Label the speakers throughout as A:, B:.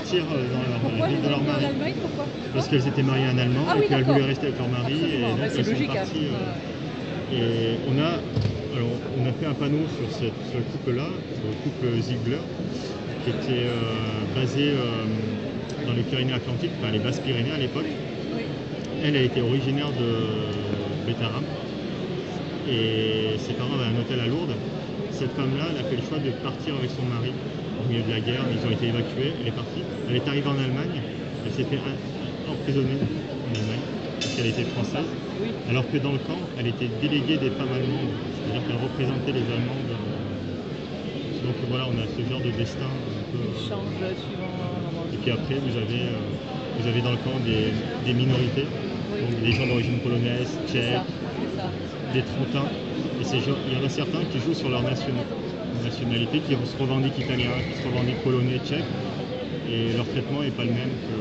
A: partir dans la ville de leur mari.
B: Pourquoi?
A: Parce qu'elles étaient mariées à un Allemand et qu'elles voulaient rester avec leur mari.
B: Absolument.
A: Et donc elles sont parties. Et on a fait un panneau sur ce couple-là, sur le couple Ziegler, qui était basé dans les Pyrénées-Atlantiques, enfin les Basses-Pyrénées à l'époque.
B: Oui.
A: Elle était originaire de Bétarab et ses parents avaient un hôtel à Lourdes. Cette femme-là, elle a fait le choix de partir avec son mari au milieu de la guerre. Ils ont été évacués, elle est partie. Elle est arrivée en Allemagne, elle s'est fait emprisonner en Allemagne parce qu'elle était française.
B: Oui.
A: Alors que dans le camp, elle était déléguée des femmes allemandes, c'est-à-dire qu'elle représentait les Allemandes. Donc voilà, on a ce genre de destin un peu.
B: Change suivant.
A: Et puis après, vous avez dans le camp des minorités, oui. Donc des gens d'origine polonaise, tchèque, des Trontins. Et il y en a certains qui jouent sur leur nationalité, qui se revendiquent italiens, qui se revendiquent polonais, tchèques. Et leur traitement n'est pas le même que.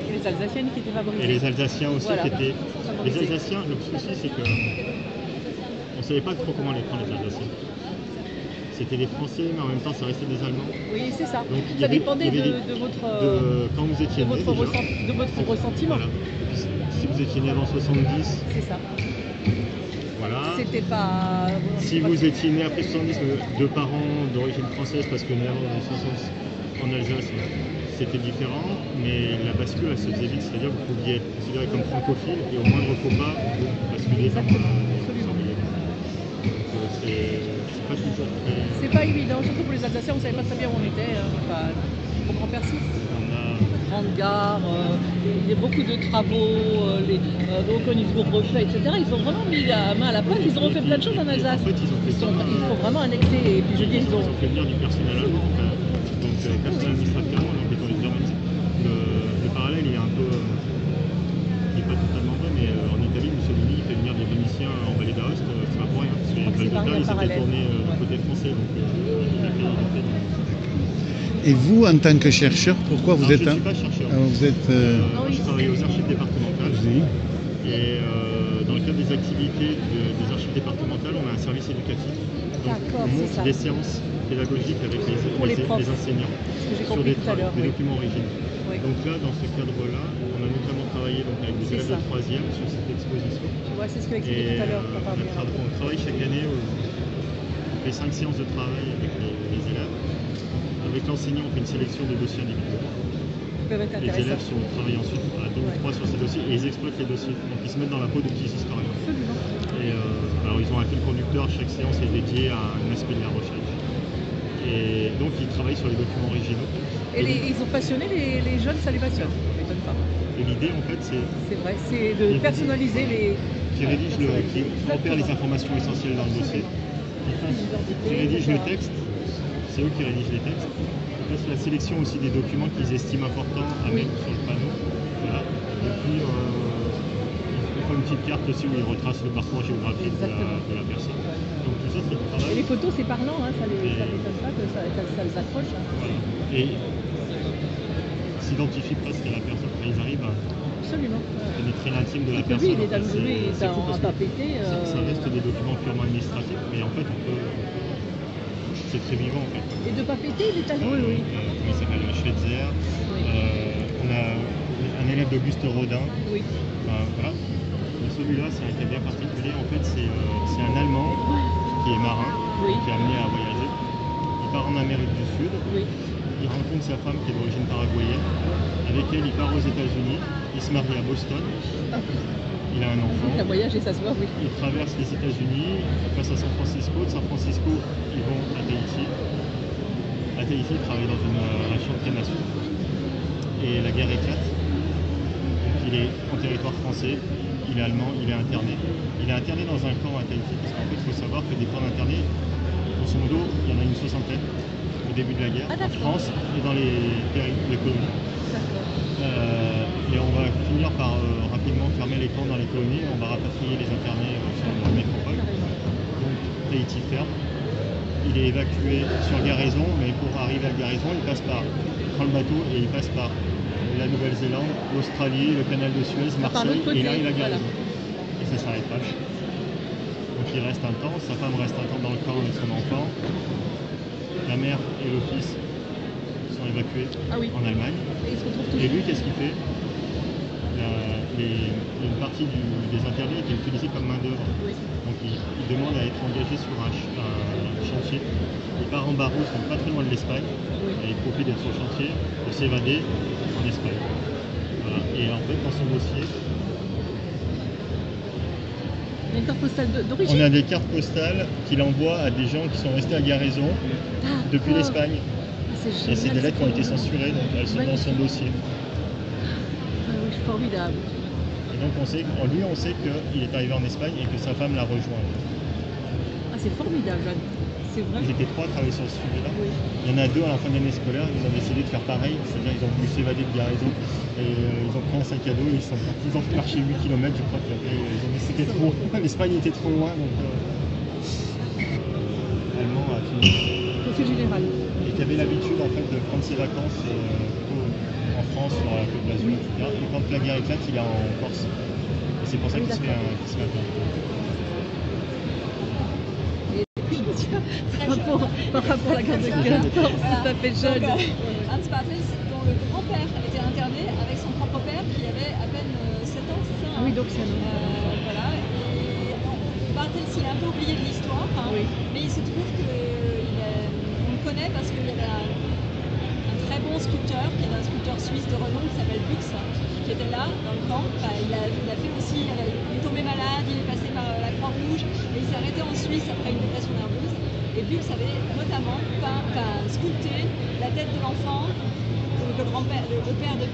B: Et les Alsaciennes qui étaient favorisées.
A: Et les Alsaciens aussi
B: voilà.
A: qui étaient. Les Alsaciens, le souci c'est que on ne savait pas trop comment les prendre les Alsaciens. C'était des Français, mais en même temps ça restait des Allemands.
B: Oui, c'est ça.
A: Donc,
B: ça dépendait de votre
A: quand vous étiez né,
B: de votre ressentiment.
A: Voilà. Si vous étiez né avant 70.
B: C'est ça.
A: Voilà.
B: C'était pas.
A: Si vous étiez né après 70, de parents d'origine française, parce que né avant 70 en Alsace, c'était différent, mais la bascule elle se faisait vite, c'est-à-dire que vous pouviez être considéré comme francophile et au moindre faux pas, vous basculez comme absolument. Donc c'est pas toujours très.
B: C'est pas évident, surtout pour les Alsaciens, on savait pas très bien où on était. Enfin, au Grand Percy. Grande gare, il y a beaucoup de travaux, les Königsbourg refait, etc. Ils ont vraiment mis la main à la pâte, ils ont refait plein de choses en Alsace.
A: En fait, ils sont
B: vraiment annexés. Et puis je dis,
A: ils ont fait venir du personnel allemand, donc personnel administrativement, donc ils ont les Germans. Le parallèle, il est un peu, il n'est pas totalement vrai, mais en Italie, Mussolini fait venir des Vénitiens en Vallée d'Aoste, c'est pas pour rien, parce que les Valdôtains, ils étaient tournés du côté français, donc il a fait.
C: Et vous, en tant que chercheur, pourquoi vous êtes...
A: Je ne suis pas chercheur.
C: Vous êtes...
A: Je travaille aux archives départementales.
C: Oui.
A: Et dans le cadre des activités des archives départementales, on a un service éducatif. Donc on monte des séances pédagogiques avec les enseignants sur des documents originaux. Oui. Donc là, dans ce cadre-là, on a notamment travaillé avec des élèves de 3e sur cette exposition.
B: Tu vois, c'est ce que expliqué tout à l'heure.
A: On travaille chaque année, on fait 5 séances de travail avec les élèves. Avec l'enseignant, on fait une sélection des dossiers individuels. Les élèves travaillent ensuite à 2 ou 3 sur ces dossiers et ils exploitent les dossiers. Donc ils se mettent dans la peau de petits historiens.
B: Absolument.
A: Et alors ils ont un fil conducteur, chaque séance est dédiée à un aspect de la recherche. Et donc ils travaillent sur les documents originaux.
B: Et ils ont passionné les jeunes, ça les passionne, les jeunes femmes.
A: Et l'idée en fait c'est.
B: C'est vrai, c'est de personnaliser les.
A: Qui repère les informations essentielles dans le dossier. Qui rédige le texte. C'est eux qui rédigent les textes. Ils fassent la sélection aussi des documents qu'ils estiment importants à mettre sur le panneau. Voilà. Et puis, ils font une petite carte aussi où ils retracent le parcours géographique de la personne. Donc tout ça, c'est du travail.
B: Et les photos, c'est parlant, hein, ça les m'étonne pas que ça les accroche. Hein.
A: Voilà. Et ils s'identifient presque à la personne. Ils arrivent à pénétrer l'intime de la personne.
B: Lui, il est en papeté.
A: Ça reste des documents purement administratifs, mais en fait, on peut... C'est très vivant en fait.
B: Et de papeter, il est allé.
A: Oui. Il s'appelle Schweitzer. Oui. On a un élève d'Auguste Rodin.
B: Oui.
A: Voilà. Et celui-là, c'est un cas bien particulier. En fait, c'est un Allemand qui est marin, qui est amené à voyager. Il part en Amérique du Sud. Oui. Il rencontre sa femme qui est d'origine paraguayenne. Avec elle, il part aux États-Unis. Il se marie à Boston. Il a un enfant.
B: Il a voyagé, ça se voit, oui.
A: Il traverse les États-Unis, il passe à San Francisco. De San Francisco, ils vont à Tahiti. À Tahiti, il travaille dans un champ de crémation. Et la guerre éclate. Donc il est en territoire français, il est allemand, il est interné. Il est interné dans un camp à Tahiti, parce qu'en fait, il faut savoir que des camps d'internés, grosso modo, il y en a une soixantaine au début de la guerre, en France et dans les colonies. Et on va finir par rapidement fermer les camps dans les colonies et on va rapatrier les internés sur la métropole. Donc Tahiti ferme. Il est évacué sur Garaison, mais pour arriver à Garaison, il prend le bateau et il passe par la Nouvelle-Zélande, l'Australie, le canal de Suez, Marseille, et il arrive à Garaison. Et ça ne s'arrête pas. Donc il reste un temps, sa femme reste un temps dans le camp avec son enfant. La mère et le fils sont évacués
B: Ah oui.
A: en Allemagne.
B: Et il se retrouve
A: Et
B: toujours.
A: lui, qu'est-ce qu'il fait? Une partie des internés était utilisée comme main-d'œuvre.
B: Oui.
A: Donc il demande à être engagé sur un chantier. Il part en Barousse, donc pas très loin de l'Espagne.
B: Oui.
A: Et il profite d'être sur le chantier pour s'évader en Espagne. Voilà. Et en fait, dans son dossier,
B: Il y a une carte postale d'origine.
A: on a des cartes postales qu'il envoie à des gens qui sont restés à Garaison depuis l'Espagne.
B: Ah, c'est
A: Et c'est
B: génial,
A: des lettres qui ont été
B: c'est
A: censurées, donc elles sont dans son dossier.
B: Ah oui, formidable.
A: Et donc on sait qu'il est arrivé en Espagne et que sa femme l'a rejoint.
B: Ah, c'est formidable, Jeanne. C'est
A: Ils
B: vrai.
A: étaient 3 à travailler sur ce sujet-là.
B: Oui.
A: Il y en a 2 à la fin de l'année scolaire, ils ont décidé de faire pareil, c'est-à-dire ils ont voulu s'évader de Garaison et ils ont pris un sac à dos et ils sont partis, ils ont fait marcher 8 km, je crois qu'ils ont dit que c'était trop, l'Espagne était trop loin, donc Allemand a fini.
B: Consul général.
A: Et qui avait l'habitude en fait de prendre ses vacances plutôt en France, sur la Côte d'Azur, etc. Et quand la guerre éclate, il est en Corse. Et c'est pour ça qu'il se met un peu.
B: Par rapport à la carte de 14, tout à fait jeune.
D: Hans Bartels, dont le grand-père était interné avec son propre père qui avait à peine 7 ans, c'est ça?
B: Ah oui, donc c'est
D: voilà. Et Bartels, il est un peu oublié de l'histoire, hein,
B: Oui.
D: mais il se trouve qu'on le connaît parce qu'il y avait un très bon sculpteur, qui est un sculpteur suisse de renom qui s'appelle Bux, qui était là dans le camp. Enfin, il a fait aussi, il est tombé malade, il est passé par la Croix-Rouge et il s'est arrêté en Suisse après une dépression nerveuse. Et Bux avait notamment sculpté la tête de l'enfant. Donc le père de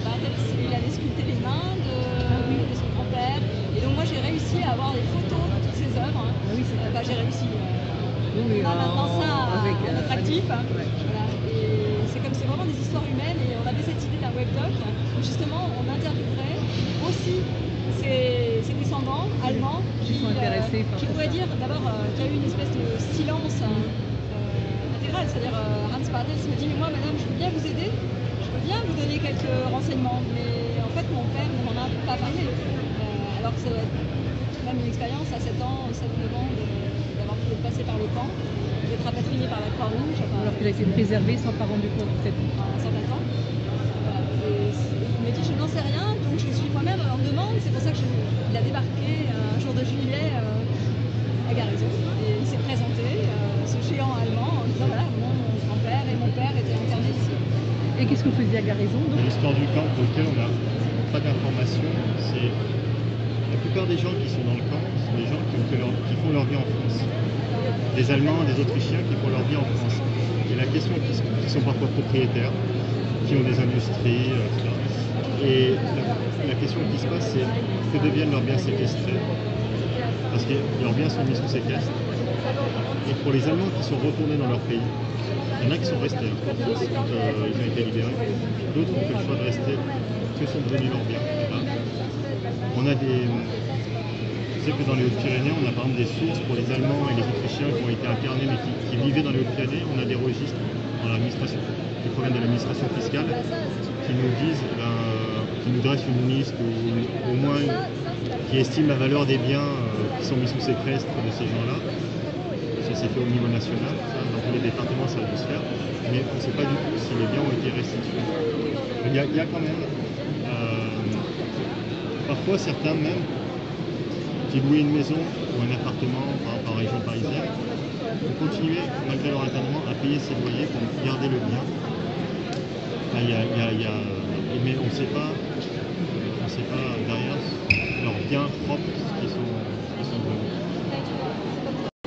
D: Bartels, il avait sculpté les mains de son grand-père. Et donc moi j'ai réussi à avoir des photos de toutes ces œuvres.
B: Ah oui, c'est
D: J'ai réussi.
B: Oui,
D: On a maintenant ça
B: avec,
D: en attractif.
B: ouais.
D: Voilà. Et c'est vraiment des histoires humaines. Et on avait cette idée d'un webdoc où justement on interviewerait aussi ses descendants allemands
B: Qui sont intéressés par
D: qui
B: tout
D: pourraient
B: ça.
D: dire d'abord qu'il y a eu une espèce de silence intégral, c'est-à-dire Hans Bartels me dit mais moi madame je veux bien vous aider, je veux bien vous donner quelques renseignements, mais en fait mon père ne m'en a pas parlé, alors que ça doit être même une expérience à 7 ans, 7-9 ans d'avoir pu passer par le camp, d'être rapatrié par la Croix-Rouge.
B: Alors qu'il a été préservé sans pas rendu compte peut-être.
D: Un certain temps. Voilà. Et il me dit je n'en sais rien, donc je suis moi-même en demande, c'est pour ça qu'il a débarqué un jour de juillet à Garaison et il s'est présenté, ce géant allemand, en disant voilà mon grand-père et mon père étaient internés ici.
B: Et qu'est-ce que vous faisiez à Garaison donc?
A: L'histoire du camp pour lequel on n'a pas d'informations, c'est la plupart des gens qui sont dans le camp, sont des gens qui font leur vie en France. Des Allemands, des Autrichiens qui font leur vie en France. Et la question qui sont parfois propriétaires, qui ont des industries, etc. Et la question qui se passe, c'est que deviennent leurs biens séquestrés? Parce que leurs biens sont mis sous séquestre. Et pour les Allemands qui sont retournés dans leur pays, il y en a qui sont restés en France quand ils ont été libérés. D'autres ont fait le choix de rester. Que sont devenus leurs biens? On a des... Je sais que dans les Hautes-Pyrénées, on a par exemple des sources pour les Allemands et les Autrichiens qui ont été internés mais qui vivaient dans les Hautes-Pyrénées. On a des registres dans l'administration, qui proviennent de l'administration fiscale, qui nous disent, qui nous dressent une liste ou au moins qui estiment la valeur des biens qui sont mis sous séquestre de ces gens-là. Ça s'est fait au niveau national, ça, dans tous les départements ça a dû se faire, mais on ne sait pas du tout si les biens ont été restitués. Il y a quand même, parfois certains même, qui louaient une maison ou un appartement par région parisienne, ont continué, malgré leur internement, à payer ses loyers pour garder le bien. Là, mais on ne sait pas derrière leurs biens propres qui sont devenus.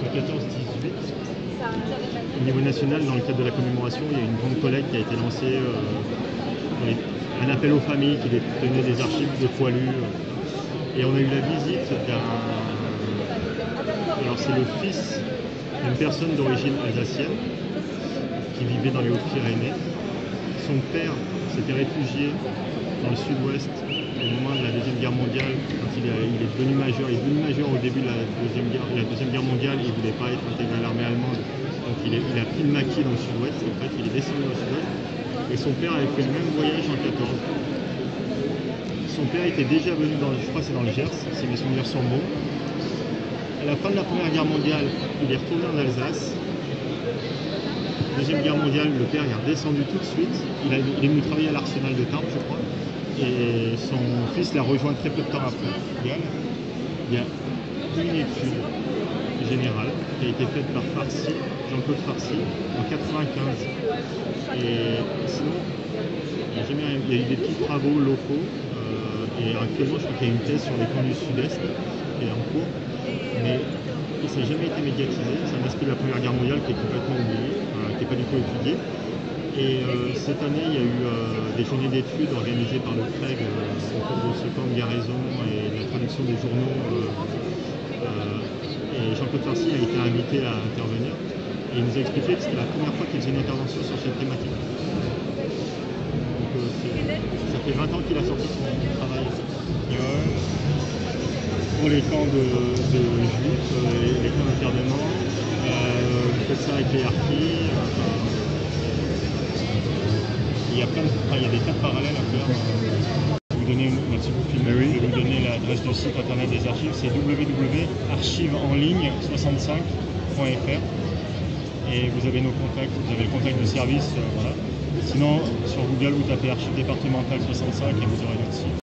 A: En 14-18, au niveau national, dans le cadre de la commémoration, il y a une grande collecte qui a été lancée, un appel aux familles qui tenaient des archives de poilus. Et on a eu la visite alors c'est le fils d'une personne d'origine alsacienne qui vivait dans les Hautes-Pyrénées. Son père s'était réfugié dans le sud-ouest au moment de la Deuxième Guerre mondiale, quand il est devenu major. Il est devenu major au début de la Deuxième Guerre mondiale, il ne voulait pas être intégré à l'armée allemande. Donc il a pris le maquis dans le sud-ouest, en fait, il est descendu dans le sud-ouest. Et son père avait fait le même voyage en 14. Son père était déjà venu je crois que c'est dans le Gers, si mes souvenirs sont bons. À la fin de la Première Guerre mondiale, il est retourné en Alsace. Deuxième Guerre mondiale, le père est redescendu tout de suite. Il est venu travailler à l'Arsenal de Tarbes, je crois. Et son fils l'a rejoint très peu de temps après. Il y a une étude générale qui a été faite par Farcy, Jean-Claude Farcy, en 1995. Et sinon, il y a eu des petits travaux locaux. Et actuellement, je crois qu'il y a une thèse sur les camps du Sud-Est qui est en cours. Mais ça n'a jamais été médiatisé. C'est un aspect de la Première Guerre mondiale qui est complètement oublié, qui n'est pas du tout étudié. Et cette année, il y a eu des journées d'études organisées par le CREG au cours de ce camp de Garaison et de la traduction des journaux. Et Jean-Claude Farcy a été invité à intervenir. Et il nous a expliqué que c'était la première fois qu'il faisait une intervention sur cette thématique. Donc ça fait 20 ans qu'il a sorti son travail pour les camps de juifs, les camps d'internement. Vous faites ça avec les harkis. Il y a des tas de parallèles à faire. Je vais vous donner, si vous filmez, je vais vous donner l'adresse du site internet des archives, c'est www.archivesenligne65.fr. Et vous avez nos contacts, vous avez le contact de service, voilà. Sinon, sur Google, vous tapez Archives départementales 65 et vous aurez notre site.